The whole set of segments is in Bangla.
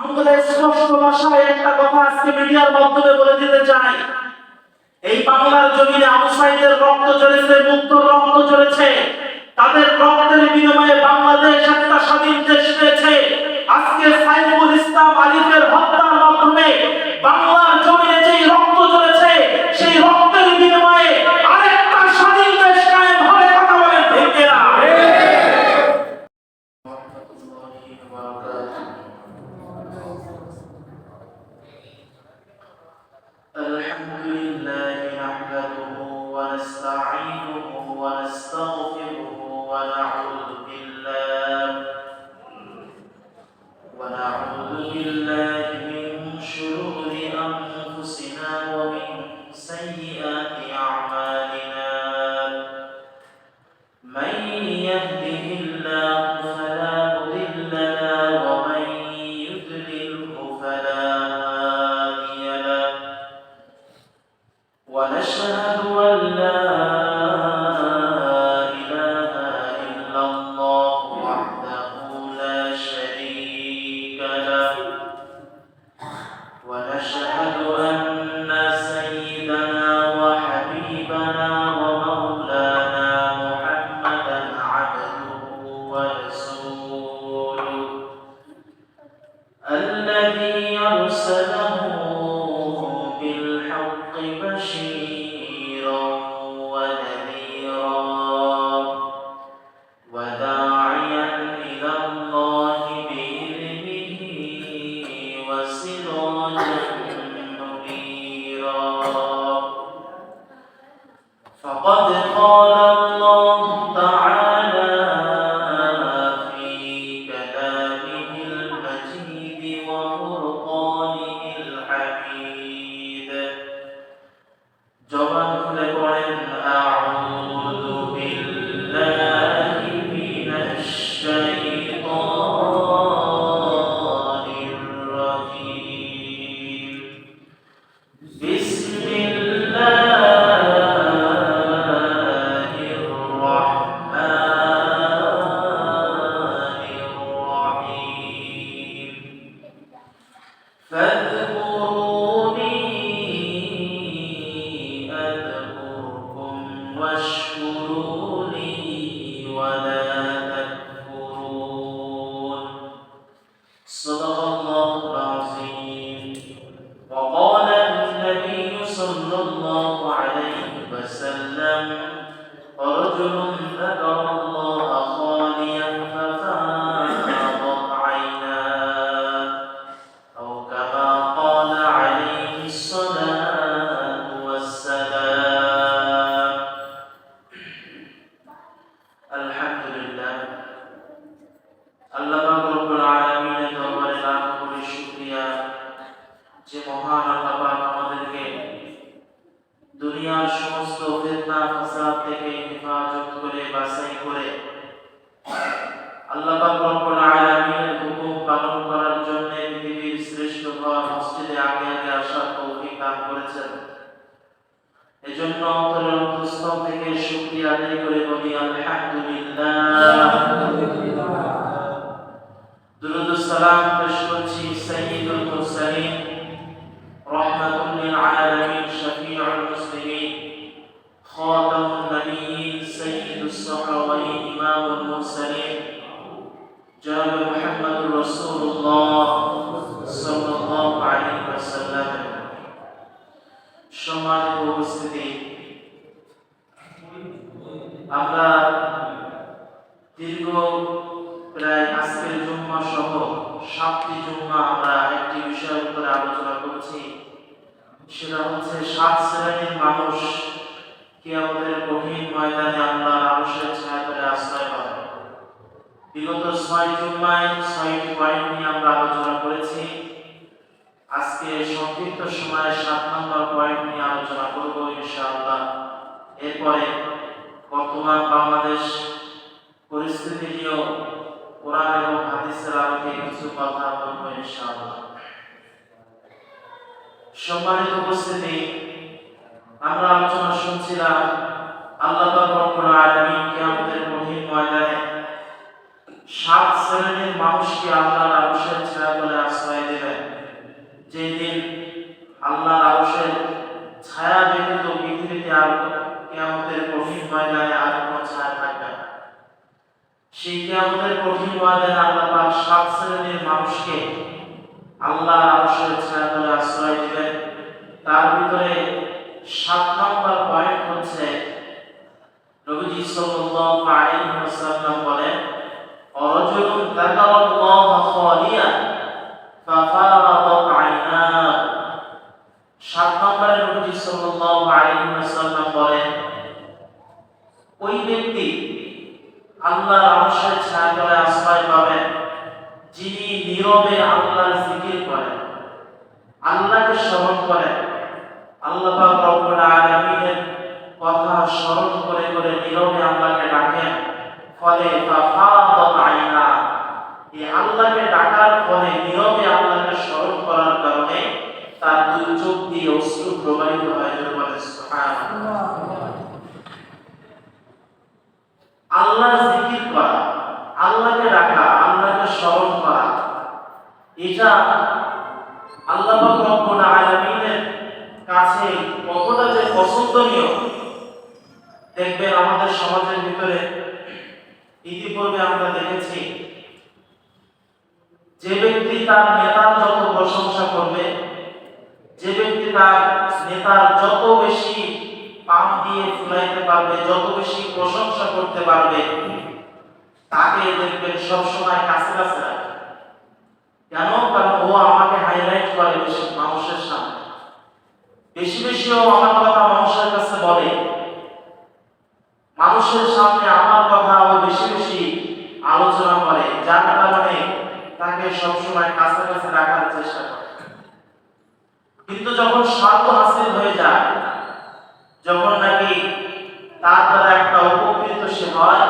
আমরা স্পষ্ট ভাষায় একটা কথা আজকে মিডিয়ার মাধ্যমে বলে দিতে চাই। এই বাংলার জমিনে আবু সাঈদের রক্ত ঝরেছে, মুক্তর রক্ত ঝরেছে। তাদের রক্তের বিনিময়ে বাংলাদেশ একটা স্বাধীন দেশ পেয়েছে। আজকে সাইফুল ইসলাম আলিফের হত্যার মাধ্যমে বাংলার জমিনে যেই রক্ত ঝরেছে, সেই রক্তের বিনিময়ে আরেকটা স্বাধীন দেশ কায়েম হবে। কথা বলেন ঠিক কিনা? الحمد لله نحمده ونستعينه ونستغفره ونعوذ بالله من شرور أنفسنا ومن سيئات أعمالنا. من يهده الله فلا مضل له ومن يضلله فلا هادي له. ونشهد أن لا إله إلا الله وحده لا شريك له. ونشهد أن سيدنا وحبيبنا ومولانا محمدا عبده ورسوله الذي أرسله بالحق بشيرا ونذيرا وداعيا إلى الله بإذنه وسراجا منيرا. فقد قال الله تعالى في كلامه المجيد وفرقانه الحميد. জবান খুলে পড়েন আউযু বিল্লাহি মিনাশ শাইতানির রাজীম. বিসমিল্লাহির রাহমানির রাহিম. فاذكروني أذكركم واشكروا لي ولا تكفرون. صدق الله العظيم. وقال النبي صلى الله عليه وسلم رجل ذكر الله خاليا ففاضت عيناه أو كما قال عليه الصلاة والسلام. الحمد لله. আল্লাহ পাক রব্বুল আলামিনের দরবারে লাখ কোটি শুকরিয়া যে মহান আল্লাহ পাক আমাদেরকে দুনিয়ার সমস্ত ফিতনা ফাসাদ থেকে হেফাজত করে বাছাই করে আল্লাহ পাক রব্বুল আলামিনের হুকুম পালন করার জন্য পৃথিবীর শ্রেষ্ঠ ঘর মসজিদে আগে আগে আসার তৌফিক দান করেছেন। এজন্য অন্তরের অন্তঃস্থল থেকে শুকরিয়া আদায় করে বলি আলহামদুলিল্লাহ। দুরূদ ও সালাম পেশ করছি সাইয়্যিদুল মুরসালিন রাহমাতুল লিল আলামিন শফিউল মুসলিমিন খাতামুন নবিয়্যিন সাইয়্যিদুস সাহাবায়ে ইমামুল মুরসালিন জনাব মুহাম্মদুর রাসূলুল্লাহ সাল্লাল্লাহু আলাইহি ওয়াসাল্লাম। সম্মানিত উপস্থিতি, আমরা দীর্ঘ প্রায় আজকের জুম্মা সহ 7টি জুম্মা আমরা একটি বিষয়ের উপরে আলোচনা করছি। সেটা হচ্ছে 7 শ্রেণীর মানুষ কিয়ামতের কঠিন ময়দানে আল্লাহর আরশের ছায়াতলে আশ্রয় পাবে। বিগত 6 জুম্মায় 6টি পয়েন্ট নিয়ে আমরা আলোচনা করেছি। আজকে সংক্ষিপ্ত সময়ে 7 নম্বর পয়েন্ট নিয়ে আলোচনা করব ইনশাআল্লাহ। এরপরে বর্তমান বাংলাদেশ পরিস্থিতি নিয়ে কোরআন এবং হাদিসের আলোকে কিছু কথা বলবো ইনশাআল্লাহ। সম্মানিত উপস্থিতি, আমরা আলোচনা শুনছিলাম আল্লাহ পাক রব্বুল আলামিন কিয়ামতের কঠিন ময়দানে 7 শ্রেণীর মানুষকে আল্লাহর আরশের ছায়াতলে আশ্রয় মানুষকে আল্লাহর আরশের ছায়াতলে আশ্রয় দিবেন। তার ভিতরে 7 নম্বর পয়েন্ট হচ্ছে নবীজি সাল্লাল্লাহু আলাইহি ওয়াসাল্লাম বলেন, রাজুলুন যাকারাল্লাহা খালিয়ান ফাফারাদাত আইনাহু। 7 নম্বরে নবীজি সাল্লাল্লাহু আলাইহি ওয়াসাল্লাম বলেন, ওই ব্যক্তি আল্লাহর আরশের ছায়াতলে আশ্রয় পাবেন যিনি নীরবে আল্লাহর জিকির করেন, আল্লাহকে স্মরণ করেন, আল্লাহ পাক রব্বুল আলামিনের কথা স্মরণ করে করে নীরবে আল্লাহকে ডাকেন। ফলে ফাফাদাত আইনা, এই আল্লাহকে ডাকার ফলে নীরবে আল্লাহকে স্মরণ করার কারণে তার দুই চোখ দিয়ে অশ্রু প্রবাহিত হয়। সুবহানাল্লাহ। আল্লাহর জিকির করা, আল্লাহকে ডাকা, আল্লাহকে স্মরণ করা, এটা আল্লাহ পাক রব্বুল আলামিনের কাছে কতটা যে পছন্দনীয়। দেখবেন আমাদের সমাজের ভিতরে ইতিপূর্বে আমরা দেখেছি, যে ব্যক্তি তার নেতার যত প্রশংসা করবে, যে ব্যক্তি তার নেতার যত বেশি পাম দিয়ে ফুলাইতে পারবে, যত বেশি প্রশংসা করতে পারবে, তাকে দেখবেন সবসময় কাছে কাছে রাখে। কেন? কারণ ও আমাকে হাইলাইট করে বেশি মানুষের সামনে, বেশি বেশি ও আমার কথা মানুষের কাছে বলে, মানুষের সামনে আমার কথা ও বেশি বেশি আলোচনা করে, যার কারণে তাকে সবসময় কাছাকাছি রাখার চেষ্টা করে। কিন্তু যখন স্বার্থ হাসিল হয়ে যায়, যখন নাকি তার দ্বারা একটা উপকৃত সে হয়,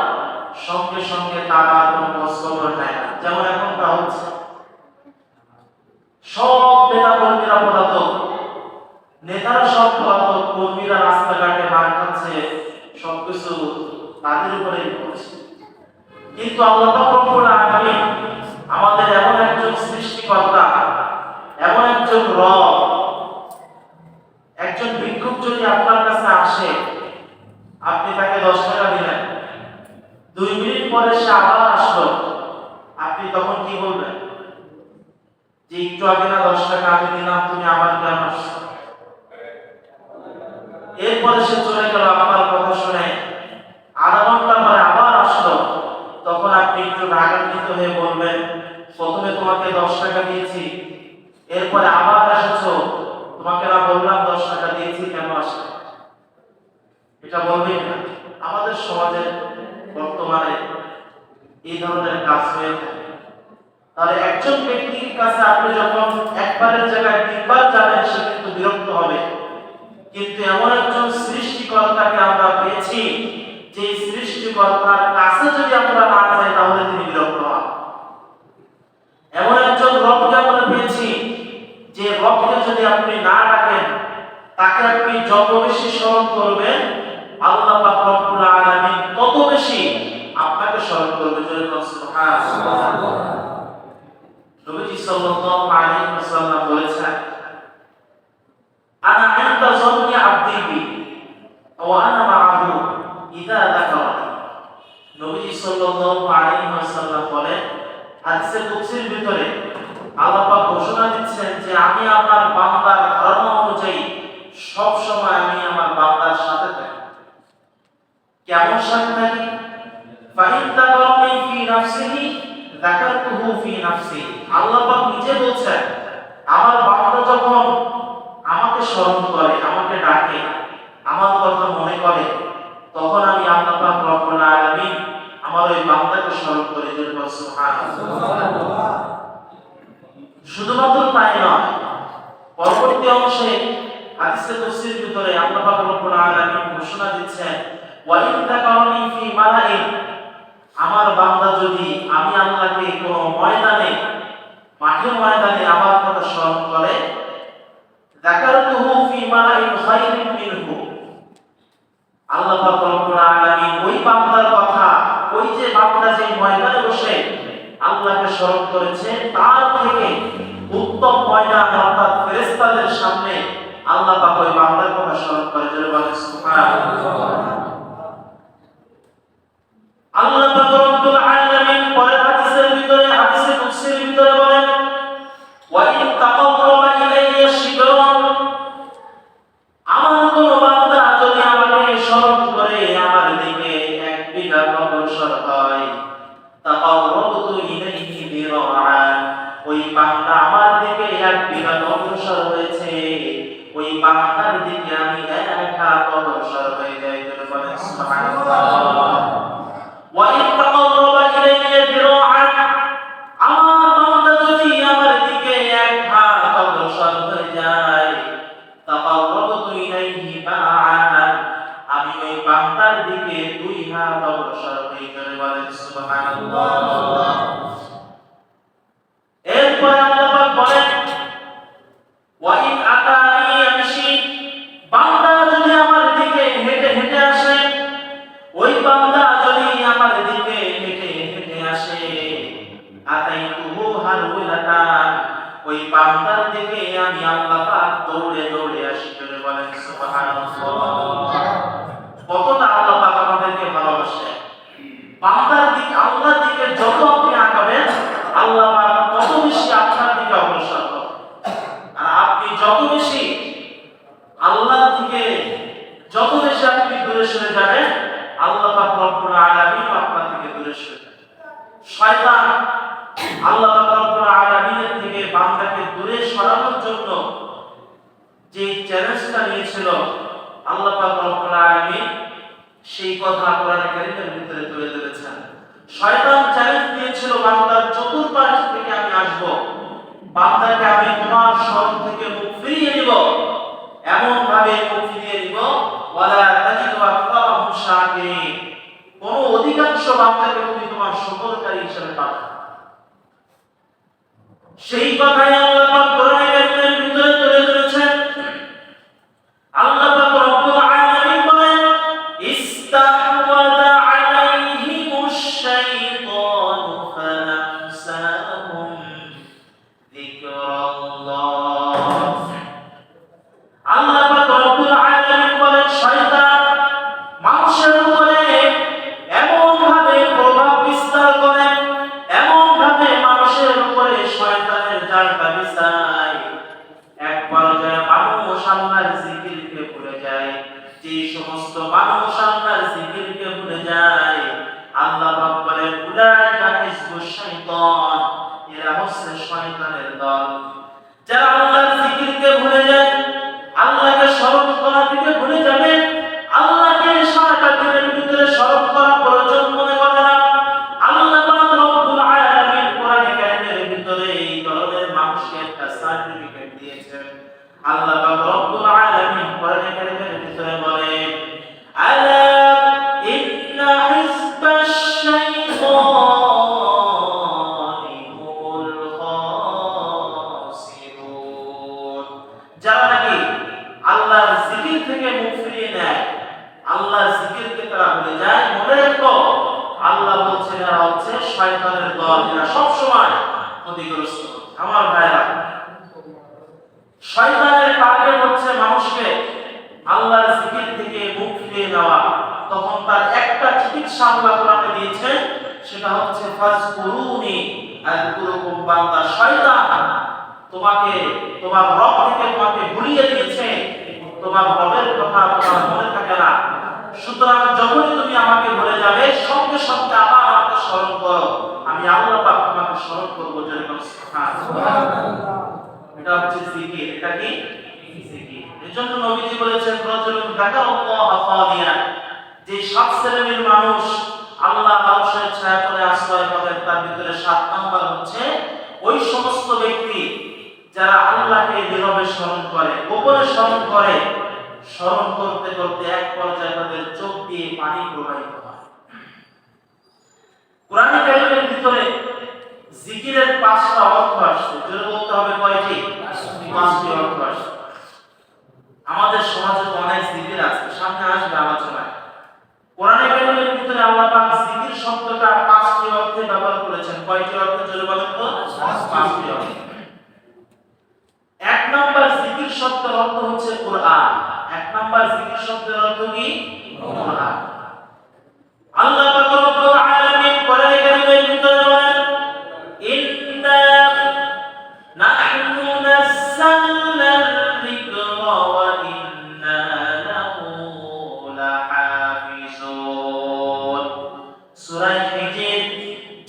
সঙ্গে সঙ্গে তার আর কোনো খোঁজখবর নেয় না। যেমন এখনটা হচ্ছে, সব নেতা কর্মীরা পলাতক, নেতারা সব পলাতক, কর্মীরা রাস্তাঘাটে মার খাচ্ছে, সবকিছু তাদের উপরেই পড়ছে। কিন্তু আল্লাহ পাক রব্বুল আলামিন আমাদের এমন একজন সৃষ্টিকর্তা, এমন একজন রব। একজন ভিক্ষুক যদি আপনার কাছে আসে, আপনি তাকে 10 টাকা দিলেন, 2 মিনিট পরে সে আবার আসলো, আপনি তখন কি বলবেন? যে একটু আগে না 10 টাকা আমি দিলাম, তুমি আবার কেন আসছো? এরপরে সে চলে গেল আপনার কথা শুনে, আধা ঘন্টা পরে আবার আসলো, তখন আপনি একটু রাগান্বিত হয়ে বলবেন, প্রথমে তোমাকে 10 টাকা দিয়েছি, এরপরে আবার এসেছো, তোমাকে না বললাম 10 টাকা দিয়েছি, কেন আসলে? এটা বলবেন না। আমাদের সমাজে বর্তমানে এই ধরনের কাজ হয়ে থাকে। তাহলে একজন ব্যক্তির কাছে আপনি যখন একবারের জায়গায় 3 বার যাবেন, সে কিন্তু বিরক্ত হবে। কিন্তু এমন একজন সৃষ্টিকর্তাকে আমরা পেয়েছি, যে সৃষ্টিকর্তার কাছে যদি আমরা না যাই তাহলে তিনি বিরক্ত হন। এমন একজন রবকে আমরা পেয়েছি, যে রবকে যদি আপনি না ডাকেন, তাকে আপনি যত বেশি স্মরণ করবেন, আল্লাহ পাক রব্বুল আলামিন তত বেশি আপনাকে স্মরণ করবে। সুবহানাল্লাহ। নবীজি সাল্লাল্লাহু আলাইহি ওয়াসাল্লাম বলেছেন, আনা ইনদা যান্নি আবদি বি ওয়া আনা মাআহু ইযা যাকারানি। নবীজি সাল্লাল্লাহু আলাইহি ওয়াসাল্লাম বলেন, হাদিসে কুদসির ভিতরে আল্লাহ পাক ঘোষণা দিচ্ছেন যে আমি আমার বান্দার ধারণা অনুযায়ী সব সময় আমি আমার বান্দার সাথে থাকি। কেমন সাথে থাকি? ফাইন যাকারানি ফি নাফসিহি যাকারতুহু ফি নাফসি। আল্লাহ পাক নিজে বলছেন, আমার বান্দা যখন আমাকে স্মরণ করে, আমাকে ডাকে, আমার কথা মনে করে, তখন আমি আল্লাহ পাক রব্বুল আলামিন আমার ওই বান্দাকে স্মরণ করি। সুবহানাল্লাহ। শুধুমাত্র তাই নয়, পরবর্তী অংশে হাদিসে কুদসির ভিতরে আল্লাহ পাক রব্বুল আলামিন ঘোষণা দিচ্ছেন, ওয়া ইন তাকারানি ফি মালাইন। আমার বান্দা যদি আমি আল্লাহকে কোনো ময়দানে, মাঠে ময়দানে আমার কথা স্মরণ করে, যাকারতুহু ফি মালাইন খায়রিন মিনহু। আল্লাহ পাক রব্বুল আলামিন ওই বান্দার কথা, ওই যে বান্দা যে ময়দানে বসে আল্লাহকে স্মরণ করেছে, তার থেকে উত্তম ময়দান অর্থাৎ ফেরেশতাদের সামনে আল্লাহ পাক ওই বান্দার কথা স্মরণ করে। সুবহানাল্লাহ। আল্লাহ পাক রব্বুল আলামিন পরের হাদিসের ভিতরে, হাদিসে কুদসির ভিতরে বলেন, বান্দা আমার দিকে এক বিঘাত অগ্রসর হয়েছে, ওই বান্দার দিকে আমি এক হাত অগ্রসর হয়ে যাই। জোরে বলেন সুবহানাল্লাহ। ওয়া ইন তাকাররাবা ইলাইয়া যিরাআন, আমার বান্দা যদি আমার দিকে এক হাত অগ্রসর হয়ে যায়, তাকাররাবতু ইলাইহি বা'আন, আমি ওই বান্দার দিকে দুই হাত অগ্রসর হই। জোরে বলেন সুবহানাল্লাহ। এরপর আল্লাহ পাক বলেন ওয়া ইন আতানি ইয়ামশি, বান্দা যদি আমার দিকে হেঁটে হেঁটে আসে, ওই বান্দা যদি আমার দিকে হেঁটে হেঁটে আসে, আতাইতুহু হারওয়ালাতান, ওই বান্দার দিকে আমি আল্লাহ পাক দৌড়ে দৌড়ে আসি। জোরে বলেন সুবহানাল্লাহ। কতটা আল্লাহ পাক আমাদেরকে ভালোবাসে। বান্দার দিকে, আল্লাহর দিকে যত আপনি আগাবেন, আল্লাহ পাক তত বেশি আপনার দিকে অগ্রসর হবে। আর আপনি যত বেশি আল্লাহর দিকে, যত বেশি আপনি দূরে সরে যাবেন, আল্লাহ পাক রব্বুল আলামিন আপনার থেকে দূরে সরে যাবে। শয়তান আল্লাহ পাক রব্বুল আলামিনের থেকে বান্দাকে দূরে সরানোর জন্য যে চ্যালেঞ্জটা নিয়েছিল, আল্লাহ পাক রব্বুল আলামিন সেই কথা কোরআনে কারীমের ভিতরে তুলে ধরেছেন। শয়তান চ্যালেঞ্জ দিয়েছিল, বান্দার চতুর্পাশ থেকে আমি আসব, বান্দাকে আমি তোমার শরণ থেকে মুখ ফিরিয়ে নিব, এমন ভাবে মুখ ফিরিয়ে নিব, ওয়ালা তাজিদু আকতারাহুম শাকিরিন, কোন অধিকাংশ বান্দাকে তুমি তোমার শুকরকারী হিসেবে পাবে। সেই কথাই আল্লাহ পাক কোরআনে কারীমের ভিতরে তুলে ধরেছেন। আল্লাহ পাক রব্বুল আলামিন বলেন ইস্তাহওয়াযা আলাইহিমুশ শাইতানু ফাআনসাহুম যিকরাল্লাহ। আল্লাহ পাক রব্বুল আলামিন বলেন শয়তান মানুষের উপরে এমন ভাবে প্রভাব বিস্তার করে, এমন ভাবে মানুষের উপরে শয়তানের জালটা বিছায়, এক পর্যায়ে মানুষ আল্লাহর জিকিরকে ভুলে যায়। যে সমস্ত মানুষ আল্লাহর জিকিরকে ভুলে যায়, আল্লাহ পাক বলেন উলাইকা হিজবুশ শাইতান, এরা হচ্ছে শয়তানের দল। যারা আল্লাহর জিকিরকে ভুলে যায়, আল্লাহকে স্মরণ করা থেকে ভুলে যাবে, আল্লাহকে সারাটা দিনের ভিতরে স্মরণ করা প্রয়োজন মনে করে না, আল্লাহ পাক রব্বুল আলামিন কোরআনে কারীমের ভিতরে এই ধরনের মানুষকে একটা সার্টিফিকেট দিয়েছেন। আল্লাহ পাক রব্বুল আলামিন কোরআনে কারীমের ভিতরে বলেন আলা ইন্না হিজবাশ শাইতানি হুমুল খাসিরুন, যারা নাকি আল্লাহর জিকির থেকে মুখ ফিরিয়ে নেয়, আল্লাহর জিকিরকে তারা ভুলে যায়, মনে রেখো আল্লাহ বলছেন এরা হচ্ছে শয়তানের দল, এরা সব সময় ক্ষতিগ্রস্ত। আমার ভাইরা, শয়তানের টার্গেট হচ্ছে মানুষকে আল্লাহর জিকির থেকে মুখ ফিরিয়ে নেওয়া। তখন তার একটা চিকিৎসা আল্লাহ কোরআনে দিয়েছেন, সেটা হচ্ছে ফাজকুরুনি আযকুরুকুম। বান্দা শয়তান তোমাকে তোমার রব থেকে তোমাকে ভুলিয়ে দিয়েছে, তোমার রবের কথা তোমার মনে থাকে না, সুতরাং যখনই তুমি আমাকে ভুলে যাবে, সঙ্গে সঙ্গে আবার আমাকে স্মরণ করো, আমি আল্লাহ পাক তোমাকে স্মরণ করবো। যেরকম সুবহানাল্লাহ, এটা হচ্ছে জিকির। এটা কি জিকির? এজন্য নবীজি বলেছেন রাজুলুন যাকারাল্লাহ খালিয়ান, যে 7 শ্রেণীর মানুষ আল্লাহ আরশের ছায়াতলে আশ্রয় পাবেন, তার ভিতরে 7 নাম্বার হচ্ছে ওই সমস্ত ব্যক্তি যারা আল্লাহকে নীরবে স্মরণ করে, গোপনে স্মরণ করে, স্মরণ করতে করতে এক পর্যায়ে তাদের চোখ দিয়ে পানি প্রবাহিত হয়। কোরআনে কারীমের ভিতরে জিকিরের 5টা অর্থ আসছে। জোরে বলতে হবে কয়টি? 5টি অর্থ আসছে। আমাদের সমাজে অনেক জিকির আছে, সামনে আসবে আলোচনায়। কোরআনে কারীমের ভিতরে আল্লাহ পাক জিকির শব্দটা 5টি অর্থে ব্যবহার করেছেন। কয়টি অর্থে জোরে বলেন তো? 5টি অর্থ। 1 নাম্বার জিকির শব্দের অর্থ হচ্ছে কোরআন। 1 নাম্বার জিকির শব্দের অর্থ কি? কোরআন। আল্লাহ পাক রব্বুল আলামিন কোরআনে কারীমের ভিতরে বলেন ইন্না নাহনু নাযালনা যিকরা ওয়া ইন্না লাহু লাহাফিজুন। সূরা হিজর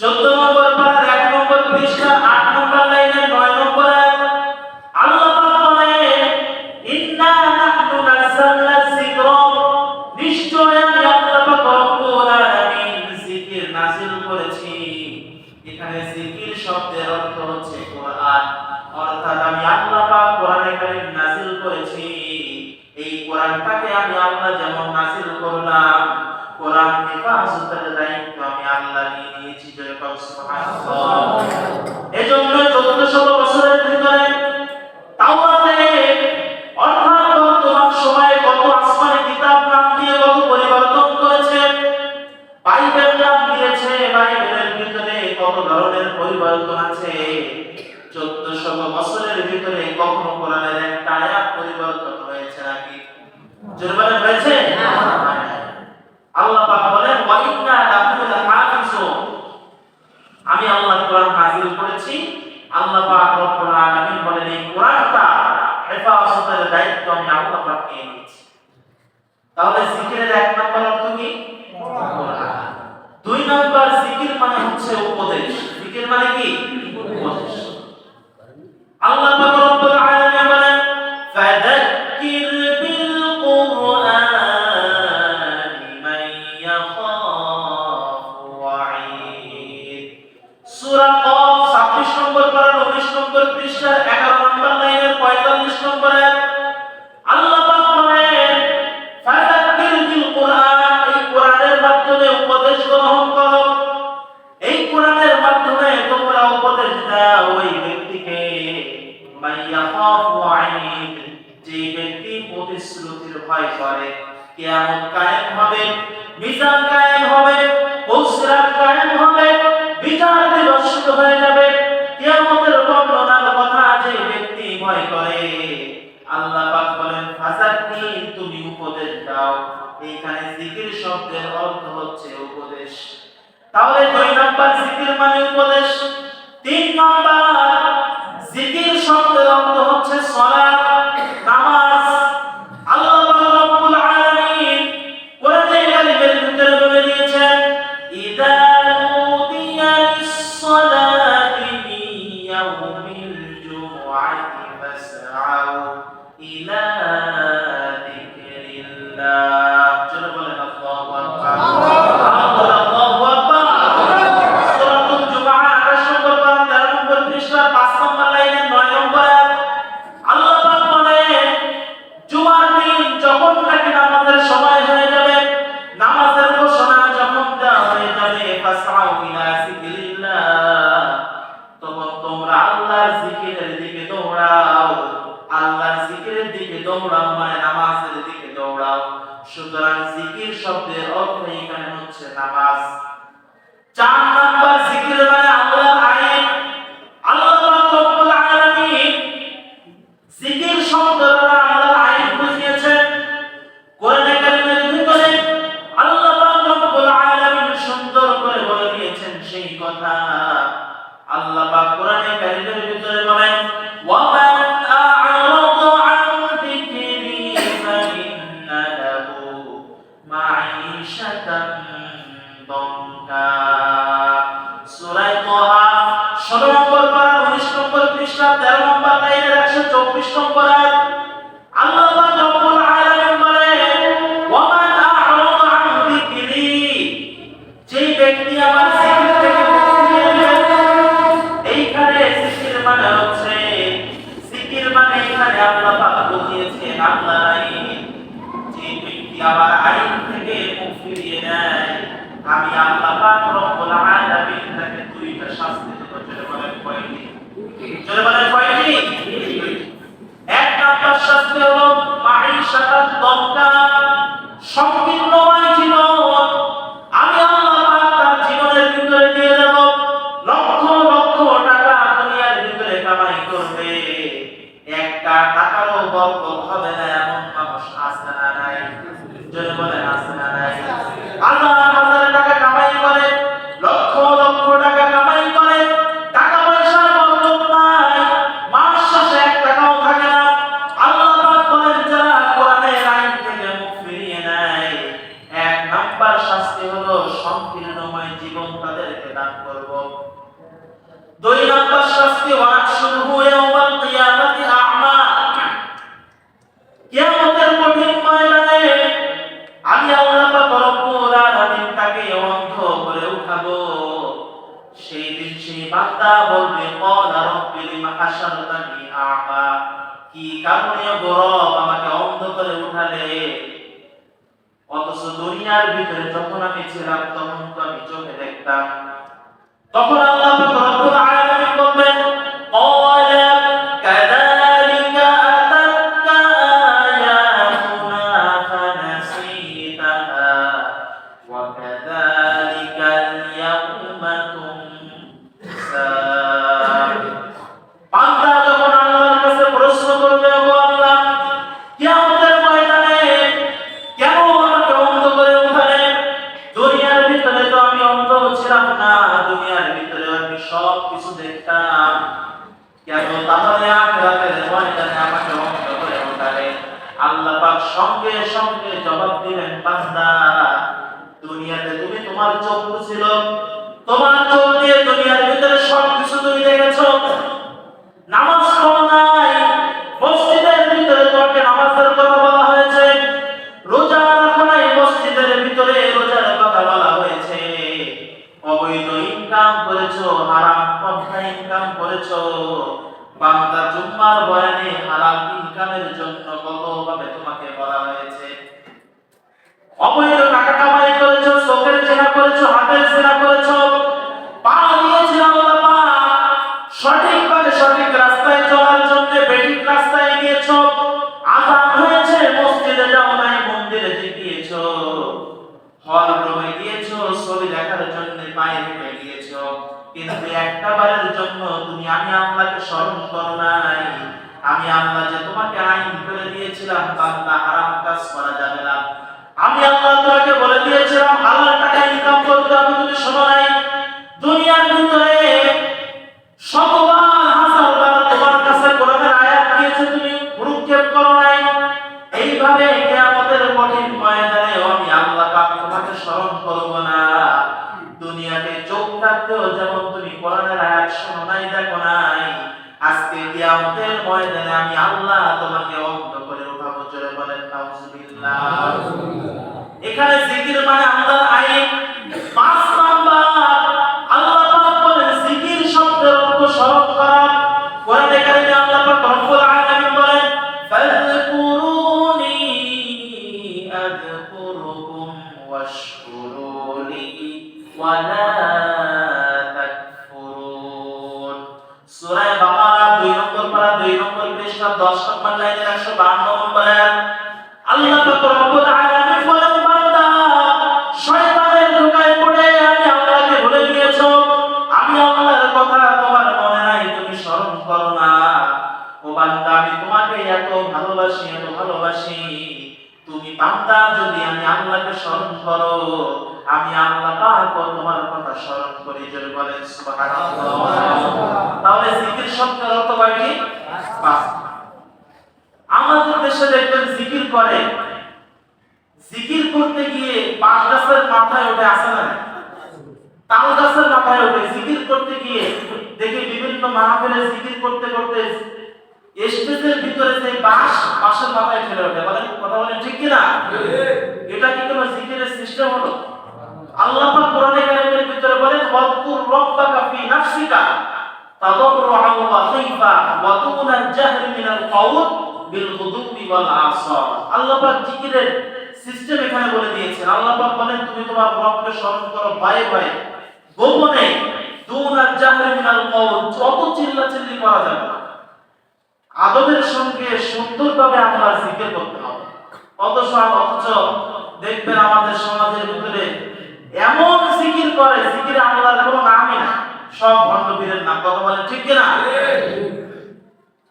14 নম্বর পারার 1 নম্বর পৃষ্ঠা 8 নম্বর লাইনের 9 কারীম নাযিল করেছি, এই কোরআনটাকে আমি আল্লাহ যেমন নাযিল করলাম, কোরআন হেফাজতের দায়িত্ব আমি আল্লাহ নিয়ে নিয়েছি। জয় সুবহানাল্লাহ। এজন্য 1400 বছরের ভিতরে তাওরাতে অর্থাৎ বর্তমান সময়ে কত আসমানি কিতাব নাম দিয়ে কত পরিবর্তন করেছে, বাইবেল নাম দিয়েছে, বাইবেলের ভিতরে কত ধরনের পরিবর্তন আছে। 1400 বছরের ভিতরে কখনো কোরআনের একটা আয়াত পরিবর্তন হয়েছে নাকি? জোরে হয়েছে? আল্লাহ পাক বলেন ওয়া ইন্না লাহু লাহাফিজুন, আমি আল্লাহ কোরআন নাযিল করেছি। আল্লাহ পাক রব্বুল আলামিন বলেন এই কোরআনটা হেফাজতের দায়িত্ব আমি আল্লাহ পাক নিয়ে নিয়েছি। তাহলে জিকিরের এক নাম্বার অর্থ কি? কোরআন। দুই নাম্বার জিকির মানে হচ্ছে উপদেশ। জিকির মানে কি? উপদেশ। আল্লাহ পাক রব্বুল আলামিন বলেন ফাযাক্কির বিল কুরআনি মান ইয়াখাফু ওয়াঈদ। সূরা কফ 26 নম্বর পারা 19 নম্বর পৃষ্ঠার 11 নম্বর লাইনের 45 নম্বর আয়াত। আল্লাহ পাক বলেন ফাযাক্কির বিল কুরআন, এই কোরআনের মাধ্যমে উপদেশ গ্রহণ করো, এই কোরআনের মাধ্যমে তোমরা উপদেশ দাও ওই ব্যক্তিকে মাইয়াখাফু ওয়াঈদ, যে ব্যক্তি প্রতিশ্রুতির ভয় করে। কিয়ামত কায়েম হবে, মিজান কায়েম হবে, পুরস্কার কায়েম হবে, বিচার দিবস শুরু হয়ে যাবে। কিয়ামতের বর্ণনার কথা যে ব্যক্তি ভয় করে, আল্লাহ পাক বলেন ফাযাক্কির, তুমি উপদেশ দাও। এইখানে জিকির শব্দের অর্থ হচ্ছে উপদেশ। তাহলে দুই নাম্বার জিকির মানে উপদেশ। তিন নাম্বার জিকির শব্দের অর্থ হচ্ছে সালাত, নামাজ। আল্লাহ রাব্বুল আলামিন কোরআনে কারীমের ভিতরে বলে দিয়েছেন ইযা নুদিয়া লিস-সালাতি মিন ইয়াউমিল জুমআতি ফাসআউ ইলা যিকরিল্লাহ। চলো বলেন আল্লাহু আকবার। আল্লাহু আকবার। সূরাতুল জুমআ 28 নম্বর পারা 13 নম্বর পৃষ্ঠা 5 নম্বর লাইনে 9 নম্বর আয়াত। আল্লাহ পাক বলেন জুমার দিন যখন নাকি নামাজের সময় হয়ে যাবে, নামাজের ঘোষণা যখন দেওয়া হয়ে যাবে, ফাসআউ ইলা যিকরিল্লাহ, তখন তোমরা আল্লাহর জিকিরের দিকে দৌড়াও। আল্লাহর জিকিরের দিকে দৌড়াও মানে নামাজের দিকে দৌড়াও। সুতরাং জিকির শব্দের অর্থ এখানে হচ্ছে নামাজ। চার নাম্বার জিকির মানে আল্লাহর আইন। আল্লাহ পাক রব্বুল আলামিন জিকির শব্দ দ্বারা আল্লাহর আইন বুঝিয়েছেন। কোরআনে কারীমের ভিতরে আল্লাহ পাক রব্বুল আলামিন সুন্দর করে বলে দিয়েছেন সেই কথা। আল্লাহ পাক কোরআনে কারীমের ভিতরে বলেন ওয়া মান আ'রাদা আন যিকরি ফাইন্না লাহু মাঈশাতান দনকা। সূরা তাহা 16 নম্বর পারা 19 নম্বর পৃষ্ঠা 13 নম্বর লাইনের 124 নম্বর আয়াত। আল্লাহ পাক রব্বুল আলামিন বলেন ওয়া মান আ'রাদা আন যিকরি, যেই ব্যক্তি আমার জিকির থেকে মুখ ফিরিয়ে নেবে। এইখানে জিকির মানে হচ্ছে, জিকির মানে এখানে আল্লাহ পাক বুঝিয়েছেন আল্লাহর আইন। যে ব্যক্তি আমার আইন থেকে মুখ ফিরিয়ে নেয়, আমি আল্লাহ পাক রব্বুল আলামিন তাকে দুইটা শাস্তি দেব। চলে বলেন কয়টি? চলে বলেন কয়টি? এক নাম্বার শাস্তি হলো মাঈশাতান দনকা, সংকীর্ণময় জীবন। আমি আল্লাহ পাক তার জীবনের ভিতরে দিয়ে দেব। লক্ষ লক্ষ টাকা দুনিয়ার ভিতরে কামাই করবে, একটা টাকারও বরকত হবে না এমন মানুষ আছে না নাই? জোরে বলেন আছে না নাই? হাজার হাজার টাকা কামাই করে, লক্ষ লক্ষ টাকা কামাই করে, টাকা পয়সার বরকত নাই, মাস শেষে 1 টাকাও থাকে না। আল্লাহ পাক বলেন যারা কোরআনের আইন থেকে মুখ ফিরিয়ে নেয়, এক নাম্বার শাস্তি হলো সংকীর্ণময় জীবন তাদেরকে দান করব। দুই নাম্বার শাস্তি ওয়াহশুরহু ইয়াওমাল কিয়ামাতি আ'মা, কিয়ামতের কঠিন ময়দানে আমি আল্লাহ পাক রব্বুল আলামিন তাকে অন্ধ করে উঠাবো। সেই দিন সেই বান্দা বলবে ক্বালা রাব্বি লিমা হাশারতানি আ'মা, কি কারণে গরব আমাকে অন্ধ করে উঠালে, অথচ দুনিয়ার ভিতরে যখন আমি ছিলাম তখন তো আমি চোখে দেখতাম। তখন আল্লাহ পাক রব্বুল আলামিন বলবেন, ক্বালা কাযালিকা আতাতকা আয়াতুনা ফানাসিতাহা ওয়া কাযালিকা আল-ইয়াওমা তুনসা। বান্দা যখন আল্লাহর কাছে প্রশ্ন করবে, ও আল্লাহ, কিয়ামতের ময়দানে কেন আমাকে অন্ধ করে উঠালেন? দুনিয়ার ভিতরে তো আমি অন্ধ ছিলাম না, দুনিয়ার ভিতরে আমি সব কিছু দেখতাম, কেন তাহলে আখিরাতের ময়দানে আমাকে অন্ধ করে উঠালেন? আল্লাহ পাক সঙ্গে সঙ্গে জবাব দিলেন, বান্দা, দুনিয়াতে তুমি তোমার চক্ষু ছিল, তোমার চোখ দিয়ে দুনিয়ার ভিতরে সব কিছু তুমি দেখেছো। নামাজ পড়ো নাই, মসজিদের ভিতরে তোমাকে নামাজের কথা বলা হয়েছে। রোজা রাখো নাই, মসজিদের ভিতরে রোজার কথা বলা হয়েছে। অবৈধ ইনকাম করেছো, হারাম পন্থায় ইনকাম করেছো। বান্দা, জুম্মার বয়ানে হালাল ইনকামের জন্য কতভাবে তোমাকে বলা হয়েছে। অবৈধ টাকা কামাই করেছো, চোখের জেনা করেছো, হাতের জেনা করেছো, পা দিয়েছে আল্লাহ পাক সঠিকভাবে সঠিক রাস্তায় চলার জন্য বেঠিক রাস্তায় গিয়েছো। আযান হয়েছে, মসজিদে যাও নাই, মন্দিরে গিয়েছো। হল রুমে গিয়েছো, ছবি দেখার জন্য বাইরে হেঁটে গিয়েছো, কিন্তু একটা বারের জন্য তুমি আমি আল্লাহকে স্মরণ করো নাই। আমি আল্লাহ যে তোমাকে আইন করে দিয়েছিলাম, বান্দা, হারাম কাজ করা যাবে না। আমি আল্লাহ তোমাকে বলে দিয়েছিলাম হালাল টাকা ইনকাম করতে হবে, তুমি শোনো নাই। দুনিয়ার ভিতরে শতবার হাজারবার তোমার কাছে কোরআনের আয়াত দিয়েছে, তুমি ভ্রুক্ষেপ করো নাই। এইভাবে কিয়ামতের কঠিন ময়দানে আমি আল্লাহ পাক তোমাকে স্মরণ করব না। দুনিয়াতে চোখ থাকতেও যেমন তুমি কোরআনের আয়াত শোনো নাই, দেখো নাই, আজকে কিয়ামতের ময়দানে আমি আল্লাহ তোমাকে অন্ধ করে উঠাবো। জোরে বলেন নাউজুবিল্লাহ। এখানে জিকির মানে আল্লাহর আইন। 5 নাম্বার আল্লাহ পাক বলেন জিকির শব্দের অর্থ স্মরণ করা। কোরআনে কারিমে আল্লাহ পাক রব্বুল আলামিন বলেন, ফাযকুরুনি আযকুরুকুম ওয়াশকুরুলি ওয়া লা তাকফুরুন। সূরা বাকারা 2 নম্বর পারা 2 নম্বর পৃষ্ঠা 10 নম্বর লাইনের 152 নম্বর আয়াত। আল্লাহ পাক রব্বুল আলামিন বলেন, বান্দা, শয়তানের ধোঁকায় পড়ে আমি আল্লাহকে ভুলে গিয়েছো। আমি আল্লাহর কথা তোমার মনে নাই, তুমি স্মরণ করো না। ও বান্দা, আমি তোমাকে এত ভালোবাসি, এত ভালোবাসি। তুমি বান্দা যদি আমি আল্লাহকে স্মরণ করো, আমি আল্লাহ পাক তোমার কথা স্মরণ করি। জোরে বলেন সুবহানাল্লাহ। তাহলে জিকির শব্দের অর্থ কয়টি? 5। আমাদের দেশে দেখবেন জিকির করে, জিকির করতে গিয়ে বাঁশ গাছের মাথায় ওঠে, আসে না, তাল গাছের মাথায় ওঠে। জিকির করতে গিয়ে দেখি বিভিন্ন মাহফিলে জিকির করতে করতে স্টেজের ভিতরে যে বাঁশের মাথায় ফেলে ওঠে। বলেন, কথা বলেন, ঠিক কিনা? এটা কি কোনো জিকিরের সিস্টেম হলো? আল্লাহ পাক কোরআনে কারীমের ভিতরে বলেন, ওয়াযকুর রাব্বাকা ফি নাফসিকা তাদাররুআন ওয়া খাইফা ওয়া দুনাল জাহরি মিনাল কাউল বিল গুদুবি ওয়াল আসর। আল্লাহ পাক জিকিরের সিস্টেম এখানে বলে দিয়েছেন। আল্লাহ পাক বলেন, তুমি তোমার রবকে স্মরণ করো ভয়ে ভয়ে, গোপনে, দুনাল জাহরি মিনাল কাউল, যত চিল্লাচিল্লি করা যাবে না, আদবের সঙ্গে সুন্দরভাবে আল্লাহর জিকির করতে হবে। অথচ দেখবেন আমাদের সমাজের ভিতরে এমন জিকির করে, জিকিরে আল্লাহর কোনো নামই না, সব ভণ্ডপীরের নাম। কথা বলেন, ঠিক কিনা?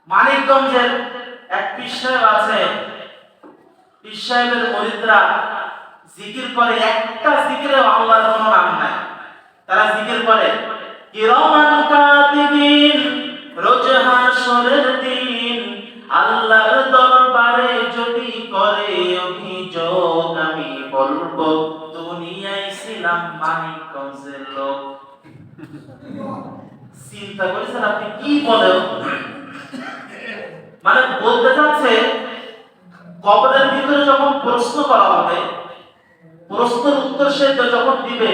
মানিকগঞ্জের এক পীর সাহেব আছে, পীর সাহেবের মুরিদরা জিকির করে, একটা জিকিরে আল্লাহর কোনো নাম নাই। তারা জিকির করে কিরামান কাতিবিন, রোজ হাসরের দিন আল্লাহর দরবারে যদি করে অভিযোগ, আমি বলবো দুনিয়ায় ছিলাম মানিকগঞ্জের লোক। চিন্তা করেছেন আপনি কি বলেন? মানে বলতে যাচ্ছে কবরের ভিতরে যখন প্রশ্ন করা হবে, প্রশ্নের উত্তর সে যখন দিবে,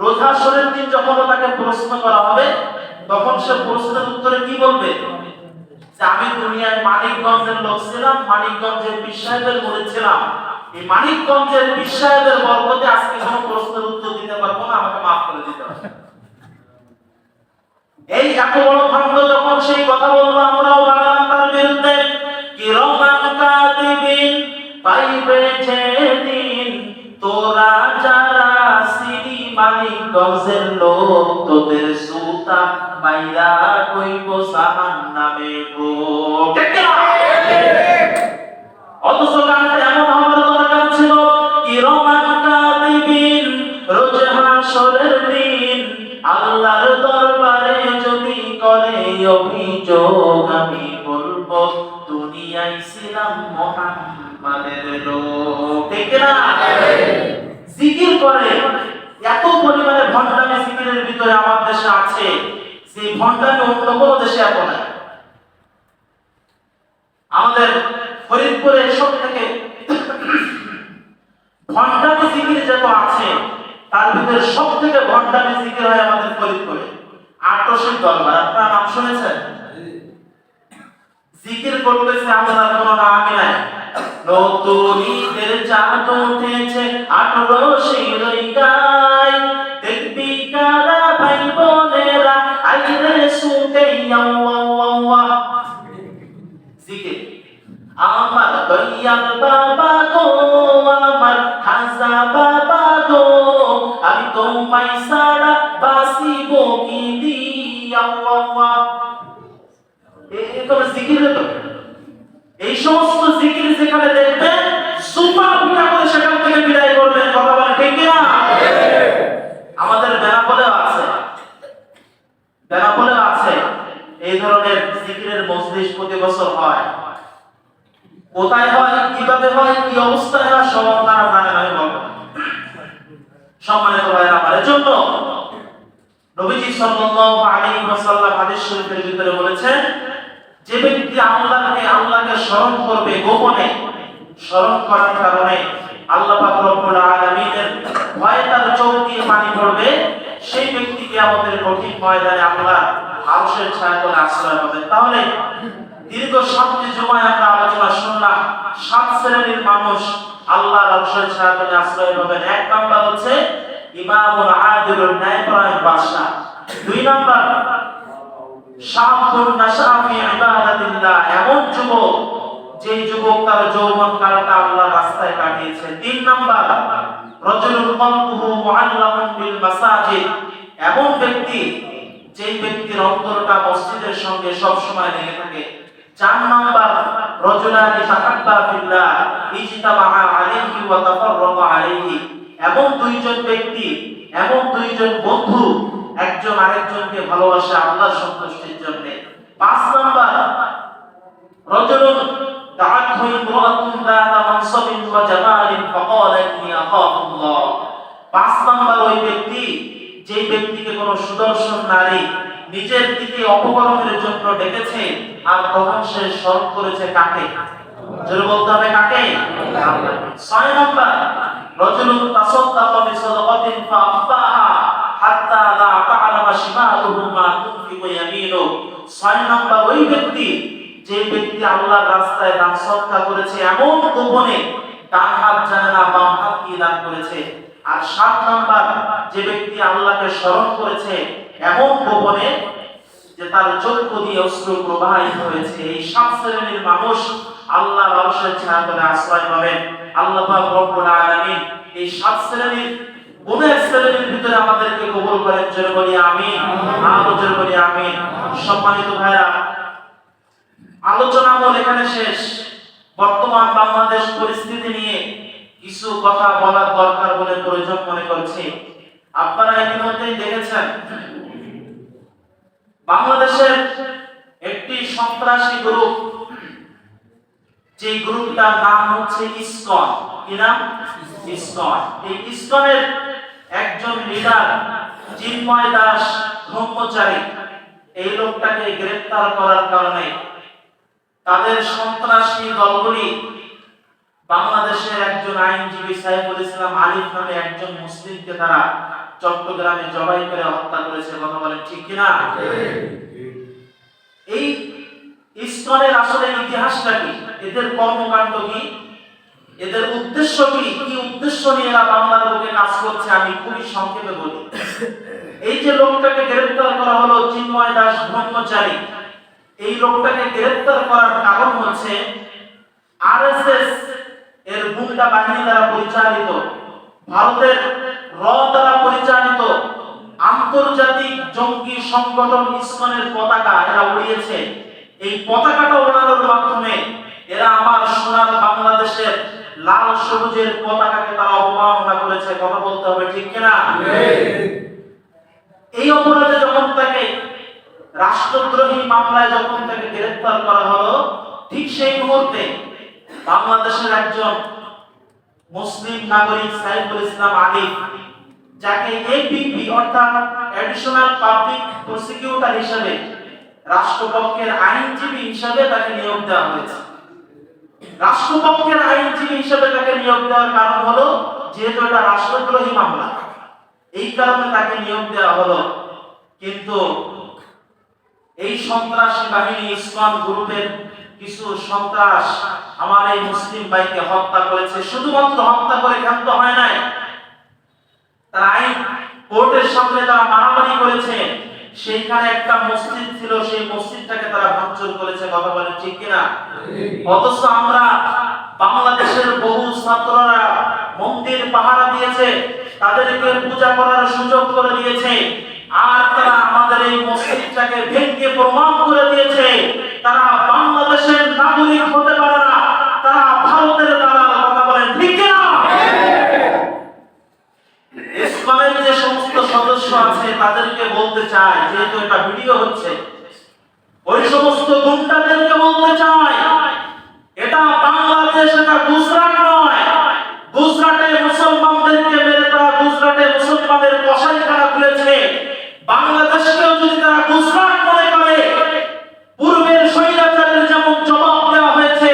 রোজ হাসরের দিন যখন তাকে প্রশ্ন করা হবে, তখন সে প্রশ্নের উত্তরে কি বলবে? আমি দুনিয়ায় মানিকগঞ্জের লোক ছিলাম, মানিকগঞ্জের পীর সাহেবের মুরিদ ছিলাম, এই মানিকগঞ্জের পীর সাহেবের বরকতে আজকে কোনো প্রশ্নের উত্তর দিতে পারবো না, আমাকে মাফ করে দিতে হবে। এই এত বড় ভণ্ড যখন সেই কথা বলবো, আমরাও বাড়ালাম তার বিরুদ্ধে। কিরমান কাতিবিন পাইবে যেদিন, তোরা যারা সিনি মানিকগঞ্জের লোক, তোদের সুতা মাইরা কইব জাহান্নামে গো। অথচ গানটা এমন হওয়ার দরকার ছিল, কিরমান কাতিবিন, রোজ হাশরের দিন আল্লাহর দরবারে যদি করে অভিযোগ, আমি বলবো দুনিয়ায় ছিলাম মুহাম্মাদের লোক। ঠিক না? জিকির করে, এত পরিমাণে ভণ্ডামি জিকিরের ভিতরে আমার দেশে আছে, যে ভণ্ডামি অন্য কোনো দেশে এত নাই। আমাদের ফরিদপুরের সব থেকে ভণ্ডামি জিকির যত আছে, তার ভিতরে সব থেকে ভণ্ডামি জিকির হয় আমাদের ফরিদপুরে আটরশির দরবার। আপনারা নাম শুনেছেন? জিকির করতেছে আমাদের কোনো নামই নাই। নতুন ঈদের চাঁদ উঠেছে আটরশির গায়, দেখবি কারা ভাই বোনেরা আইরে শুতে ইয়াওয়া। জিকির আমার দয়াল বাবা গো, আমার খাজা বাবা গো, আমি তোমায় ছাড়া বাঁচিব কি দিয়া। এগুলো জিকির হলো। এই সমস্ত জিকির যেখানে দেখবেন সুপা পিঠা করে সেখান থেকে বিদায় করবেন। কথা বলে ঠিক না? আমাদের বেনাপোলেও আছে, বেনাপোলেও আছে এই ধরনের জিকিরের মজলিস প্রতি বছর হয়। কোথায় হয়, কিভাবে হয়, কি অবস্থায় হয়, সব আপনারা জানেন, আমি বলবো। সম্মানিত ভাইরা, আমার জন্য নবীজি সাল্লাল্লাহু আলাইহি ওয়াসাল্লাম হাদিস শরীফের ভিতরে বলেছেন, যে ব্যক্তি আল্লাহকে স্মরণ করবে গোপনে, স্মরণ করার কারণে আল্লাহ পাক রব্বুল আলামিনের ভয়ে তার চোখ দিয়ে পানি পড়বে, সেই ব্যক্তি কিয়ামতের কঠিন ময়দানে আল্লাহর আরশের ছায়াতলে আশ্রয় পাবে। তাহলে দীর্ঘ 7টি জুমায় আমরা আলোচনা শুনলাম, 7 শ্রেণীর মানুষ আল্লাহর আরশের ছায়াতলে আশ্রয় পাবেন। 1 নাম্বার হচ্ছে ইমামুল আদিলুল ন্যায়পরায়ণ বাদশা। 2 নাম্বার শাবুন নাশা ফি ইবাদাতিল্লাহ, এমন যুবক যেই যুবক তার যৌবন কালটা আল্লাহর রাস্তায় কাটিয়েছে। 3 নাম্বার রাজুলুল কলবুহু মুআল্লাকুন বিল মাসাজিদ, এমন ব্যক্তি যেই ব্যক্তির অন্তরটা মসজিদের সঙ্গে সব সময় লেগে থাকে। 4 নাম্বার রাজুলানি তাহাব্বা ফিল্লাহ ইজতামা আলাইহি ওয়া তাফাররাকা আলাইহি, এমন দুইজন ব্যক্তি, এমন দুইজন বন্ধু একজন আরেকজনকে ভালোবাসে আল্লাহর সন্তুষ্টির জন্য। 5 নাম্বার রাজুলুন দাআতহু ইমরাতুন যাতা মানসাবিন ওয়া জামালিন ফাকালা ইন্নী আখাফুল্লাহ। 5 নাম্বার ওই ব্যক্তি, যে ব্যক্তিকে কোন সুদর্শন নারী নিজের দিকে অপকর্মের জন্য ডেকেছে, আর তখন সে স্মরণ করেছে কাকে? জোরে বলতে হবে কাকে? আল্লাহ। 6 নাম্বার রাজুলুন তাসাদ্দাকা বিসাদাকাতিন ফাআফাহা হাত্তা লা তা'লামা শিমালুহু মা তুনফিকু ইয়ামিনুহু। 6 নাম্বার ওই ব্যক্তি, যে ব্যক্তি আল্লাহর রাস্তায় দান সদকা করেছে, এমন গোপনে ডান হাত জানে না বাম হাত কি দান করেছে। আর 7 নাম্বার, যে ব্যক্তি আল্লাহকে স্মরণ করেছে এমন গোপনে যে তার চক্ষু দিয়ে অশ্রু প্রবাহিত হয়েছে। এই 7 শ্রেণীর মানুষ আল্লাহর আরশের ছায়াতলে আশ্রয় পাবেন। আল্লাহ পাক রব্বুল আলামিন এই 7 শ্রেণীর কোন এক শ্রেণীর ভিতরে আমাদেরকে কবুল করেন। জোরে বলি আমিন, আরো জোরে বলি আমিন। সম্মানিত ভাইরা, আলোচনা আমল এখানে শেষ। বর্তমান বাংলাদেশ পরিস্থিতি নিয়ে কিছু কথা বলার দরকার বলে প্রয়োজন মনে করছি। আপনারা ইতিমধ্যেই দেখেছেন, বাংলাদেশের একটি সন্ত্রাসী গ্রুপ, যে গ্রুপটার নাম হচ্ছে ইসকন। কি নাম? ইসকন। এই ইসকনের একজন লিডার চিন্ময় দাস ব্রহ্মচারী, এই লোকটাকে গ্রেফতার করার কারণে তাদের সন্ত্রাসী দলগুলি বাংলাদেশের একজন আইনজীবী সাইফুল ইসলাম আলিফ নামে একজন মুসলিমকে তারা চট্টগ্রামে জবাই করে হত্যা করেছে। কথা বলেন ঠিক কিনা? এই ইসকনের আসলে ইতিহাসটা কি, এদের কর্মকাণ্ড কি, এদের উদ্দেশ্য কি, কি উদ্দেশ্য নিয়ে এরা বাংলার বুকে কাজ করছে, আমি খুবই সংক্ষেপে বলি। এই যে লোকটাকে গ্রেফতার করা হলো, চিন্ময় দাস ব্রহ্মচারী, এই লোকটাকে গ্রেফতার করার কারণ হচ্ছে আরএসএস এর গুন্ডা বাহিনী দ্বারা পরিচালিত, ভারতের র দ্বারা পরিচালিত আন্তর্জাতিক জঙ্গি সংগঠন ইসকনের পতাকা এরা উড়িয়েছে। এই পতাকাটা ওড়ানোর মাধ্যমে এরা আমার সোনার বাংলাদেশের লাল সবুজের পতাকাকে তারা অবমাননা করেছে। কথা বলতে হবে, ঠিক কিনা? এই অপরাধে যখন তাকে রাষ্ট্রদ্রোহী মামলায় যখন তাকে গ্রেফতার করা হলো, ঠিক সেই মুহূর্তে বাংলাদেশের একজন মুসলিম নাগরিক সাইফুল ইসলাম আলিফ, যাকে এপিপি অর্থাৎ অ্যাডিশনাল পাবলিক প্রসিকিউটর হিসেবে, রাষ্ট্রপক্ষের আইনজীবী হিসেবে তাকে নিয়োগ দেওয়া হয়েছে। রাষ্ট্রপক্ষের আইনজীবী হিসেবে তাকে নিয়োগ দেওয়ার কারণ হলো যেহেতু এটা রাষ্ট্রদ্রোহী মামলা, এই কারণে তাকে নিয়োগ দেওয়া হলো। কিন্তু এই সন্ত্রাসী বাহিনী ইসকন গ্রুপের কিছু সন্ত্রাস আমার এই মুসলিম ভাইকে হত্যা করেছে। শুধুমাত্র হত্যা করে ক্ষান্ত হয় নাই, তারা আইন কোর্টের সামনে তারা মারামারি করেছে। সেইখানে একটা মসজিদ ছিল, সেই মসজিদটাকে তারা ভাঙচুর করেছে। কথা বলেন, ঠিক কিনা? অথচ আমরা বাংলাদেশের বহু ছাত্ররা মন্দির পাহারা দিয়েছে, তাদেরকে পূজা করার সুযোগ করে দিয়েছে, আর তারা আমাদের এই মসজিদটাকে ভেঙে প্রমাণ করে দিয়েছে তারা বাংলাদেশের নাগরিক হতে পারে না, তারা ভারতের দালাল। কথা বলেন, ঠিক কিনা? ইসকনের যে সমস্ত সদস্য আছে তাদেরকে বলতে চাই, যেহেতু এটা ভিডিও হচ্ছে, ওই সমস্ত গুন্ডাদেরকে বলতে চাই, এটা বাংলাদেশ, এটা গুজরাট নয়। গুজরাটে মুসলমানদেরকে মেরে তারা গুজরাটে মুসলমানদের কসাইখানা খুলেছে। বাংলাদেশকেও যদি তারা গুজরাট মনে করে, পূর্বের স্বৈরাচারের যেমন জবাব দেওয়া হয়েছে,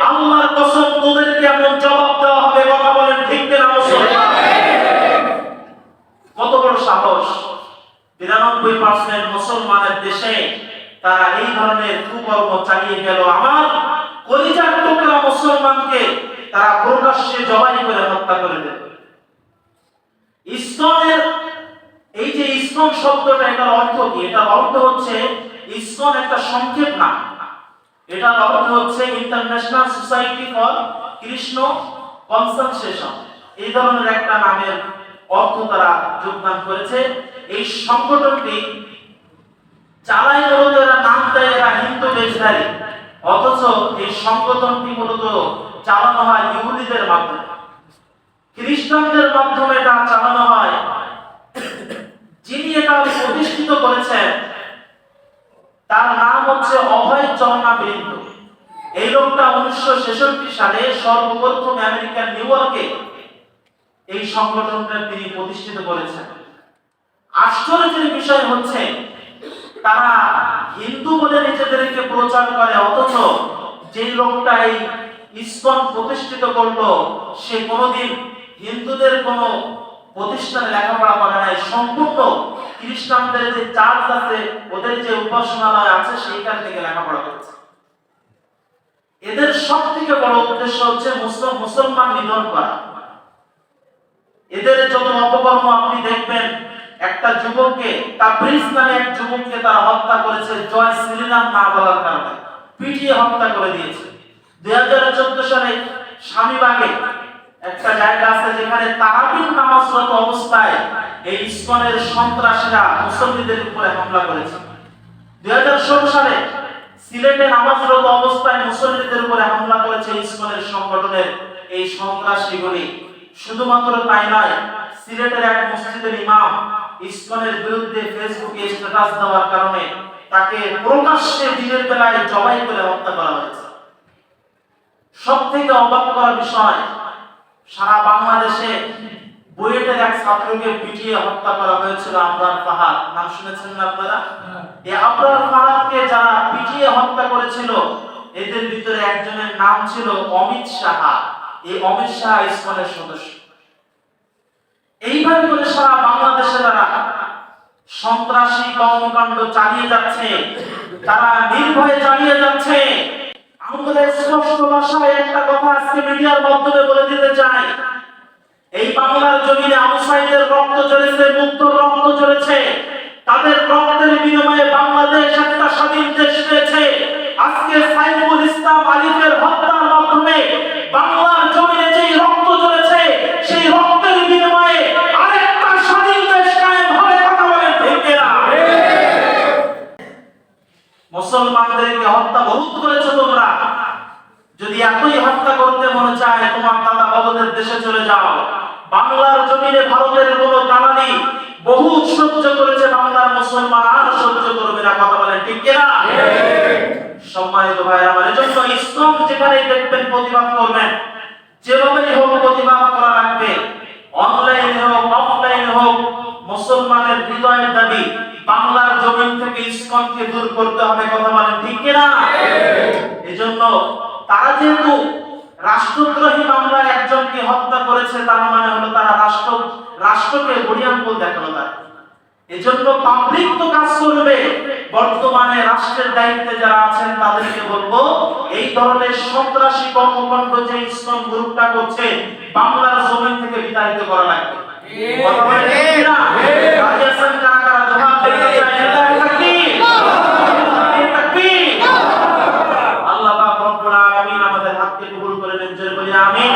আল্লাহর কসম তোদেরকে এমন জবাব দেওয়া হবে। কথা বলেন, ঠিক কিনা? মুসলমান কত বড় সাহস! ৯২% মুসলমানের দেশে তারা এই ধরনের কুকর্ম চালিয়ে গেল। আমার কলিজার টুকরা মুসলমানকে তারা প্রকাশ্যে জবাই করে হত্যা করে দিল। ইসকনের এই যে ইসকন শব্দটা, এটার অর্থ কি? এটার অর্থ হচ্ছে, ইসকন একটা সংক্ষেপ নাম, এটার অর্থ হচ্ছে international society for Krishna consultation. এই ধরনের একটা নামের অর্থ তারা যোগদান করেছে। এই সংগঠনটি চালায় মূলত এরা নাম দেয় এরা হিন্দু দেশধারী, অথচ এই সংগঠনটি মূলত চালানো হয় ইহুদিদের মাধ্যমে, খ্রিস্টানদের মাধ্যমে এটা চালানো হয়। যিনি এটা প্রতিষ্ঠিত করেছেন তার নাম হচ্ছে অভয় চরণাবৃন্দ। এই লোকটা 1966 সালে সর্বপ্রথম আমেরিকার নিউ ইয়র্কে এই সংগঠনটা তিনি প্রতিষ্ঠিত করেছেন। আশ্চর্যের বিষয় হচ্ছে তারা হিন্দু বলে নিজেদেরকে প্রচার করে, অথচ যে লোকটা এই ইসকন প্রতিষ্ঠিত করলো সে কোনোদিন হিন্দুদের কোনো প্রতিষ্ঠানে লেখাপড়া করে নাই, সম্পূর্ণ খ্রিস্টানদের যে চার্চ আছে, ওদের যে উপাসনালয় আছে, সেইখান থেকে লেখাপড়া করেছে। এদের সবথেকে বড় উদ্দেশ্য হচ্ছে মুসলমান নিধন করা। এদের যত অপকর্ম আপনি দেখবেন, একটা যুবককে, তাবরিজ নামে এক যুবককে তারা হত্যা করেছে জয় শ্রীরাম না বলার কারণে, পিটিয়ে হত্যা করে দিয়েছে। 2014 সালে স্বামীবাগে একটা জায়গা আছে যেখানে তারাবির নামাজরত অবস্থায় এই ইসকনের সন্ত্রাসীরা মুসল্লিদের উপরে হামলা করেছে। 2016 সালে সিলেটে নামাজরত অবস্থায় মুসল্লিদের উপরে হামলা করেছে ইসকনের সংগঠনের এই সন্ত্রাসীগুলি। শুধুমাত্র তাই নয়, সিলেটের এক মসজিদের ইমাম ইসকনের বিরুদ্ধে ফেসবুকে স্ট্যাটাস দেওয়ার কারণে তাকে প্রকাশ্যে দিনের বেলায় জবাই করে হত্যা করা হয়েছে। সবথেকে অবাক করা বিষয়, সারা বাংলাদেশে বুয়েটের এক ছাত্রকে পিটিয়ে হত্যা করা হয়েছিল আবরার ফাহাদ। নাম শুনেছেন না আপনারা? এই আবরার ফাহাদকে যারা পিটিয়ে হত্যা করেছিল এদের ভিতরে একজনের নাম ছিল অমিত সাহা। এই অমিত সাহা ইসকনের সদস্য। এইভাবে করে সারা বাংলাদেশে তারা সন্ত্রাসী কর্মকাণ্ড চালিয়ে যাচ্ছে। তারা নির্ভয়ে চালিয়ে যাচ্ছে। আমরা স্পষ্ট ভাষায় একটা কথা আজকে মিডিয়ার মাধ্যমে বলে দিতে চাই, এই বাংলার জমিনে আবু সাঈদের রক্ত ঝরেছে, মুক্তর রক্ত ঝরেছে, তাদের রক্তের বিনিময়ে বাংলাদেশ একটা স্বাধীন দেশ পেয়েছে। আজকে সাইফুল ইসলাম আলিফের হত্যার মাধ্যমে বাংলার জমিনে যেই রক্ত ঝরেছে, সেই রক্তের বিনিময়ে আরেকটা স্বাধীন দেশ কায়েম হবে। কথা বলেন ঠিক কিনা? মুসলমানদেরকে হত্যা বহুত করেছো তোমরা। যদি এতই হত্যা করতে মনে চায়, তোমার দাদা বাবাদের দেশে চলে যাও। বাংলার জমিনে ভারতের কোন দালালি বহুত সহ্য করেছে, বাংলার মুসলমান আর সহ্য করবে না। কথা বলেন ঠিক কিনা? সম্মানিত ভাই আমার, এজন্য ইসলাম যেখানে দেখবেন প্রতিবাদ করবেন, যেভাবেই হোক প্রতিবাদ করা লাগবে। অনলাইন হোক অফলাইন হোক, মুসলমানের হৃদয়ের দাবি বাংলার জমিন থেকে ইসলামকে দূর করতে হবে। কথা বলেন ঠিক কিনা? এজন্য তারা যেহেতু রাষ্ট্রদ্রোহী মামলায় একজনকে হত্যা করেছে, তার মানে হলো তারা রাষ্ট্রকে বড়িয়াঙ্গুল দেখানো। তার এজন্য পাবলিক তো কাজ করবে। বর্তমানে রাষ্ট্রের দায়িত্বে যারা আছেন তাদেরকে বলবো, এই ধরনের সন্ত্রাসী কর্মকাণ্ড যে ইসলাম গ্রুপটা করছে, বাংলার জমিন থেকে বিতাড়িত করা লাগবে। কথা বলেন ঠিক কিনা? রাজিয়াছেন কারা কারা দোয়া করতে চায়? এটা তাকবীর, তাকবীর। আল্লাহ পাক রব্বুল আলামিন আমাদের হাতকে কবুল করে নেন, জোরে বলি আমিন।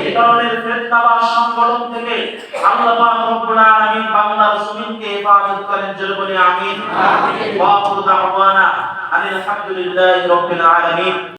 এই ধরনের ফেতনাবাজ সংগঠন থেকে আল্লাহ পাক রব্বুল আলামিন বাংলার জমিনকে হেফাজত করেন, জোরে বলি আমিন। ওয়া আখিরু দাওয়ানা আলহামদুলিল্লাহি রাব্বিল আলামিন।